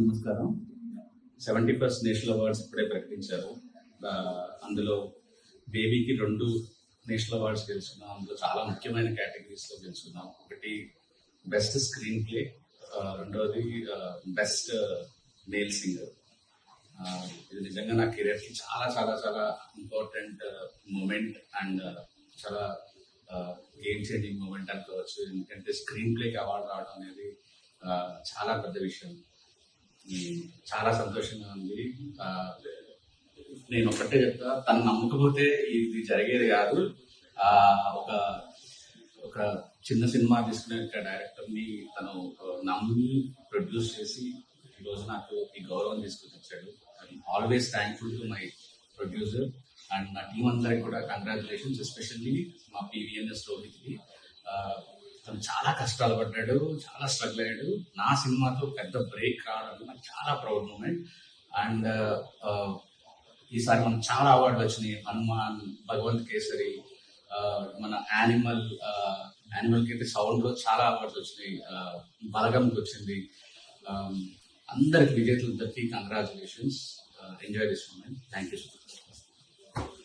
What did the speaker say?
నమస్కారం. 71st national awards ఇప్పుడే ప్రకటించారు. అందులో బేబీకి 2 నేషనల్ అవార్డ్స్ గెలుచుకున్నాం. అందులో చాలా ముఖ్యమైన కేటగిరీస్లో గెలుచుకున్నాం. ఒకటి బెస్ట్ స్క్రీన్ ప్లే, రెండవది బెస్ట్ మేల్ సింగర్. ఇది నిజంగా నా కెరియర్కి చాలా చాలా చాలా ఇంపార్టెంట్ మూమెంట్ అండ్ చాలా గేమ్ చేంజింగ్ మూమెంట్ అనుకోవచ్చు. ఎందుకంటే స్క్రీన్ ప్లేకి అవార్డు రావడం అనేది చాలా పెద్ద విషయం. చాలా సంతోషంగా ఉంది. నేను ఒకటే చెప్తా, తను నమ్మకపోతే ఇది జరిగేది కాదు. ఒక ఒక చిన్న సినిమా తీసుకునే డైరెక్టర్ని తను నమ్మి ప్రొడ్యూస్ చేసి ఈరోజు నాకు ఈ గౌరవం తీసుకుని వచ్చాడు. I'm always thankful to my producer and నా టీం అందరికి కూడా కంగ్రాచులేషన్స్. ఎస్పెషల్లీ మా PVNS రోహిత్కి. తను చాలా కష్టాలు పడ్డాడు, చాలా స్ట్రగుల్ అయ్యాడు. నా సినిమాతో పెద్ద బ్రేక్ రావడం నాకు చాలా ప్రౌడ్ మూమెంట్. అండ్ ఈసారి మనకు చాలా అవార్డులు వచ్చినాయి. హనుమాన్, భగవంత్ కేసరి, మన యానిమల్కి అయితే సౌండ్లో చాలా అవార్డ్స్ వచ్చినాయి. బలగంకి వచ్చింది. అందరికి విజేతలందరికీ congratulations. Enjoy this moment. Thank you so much.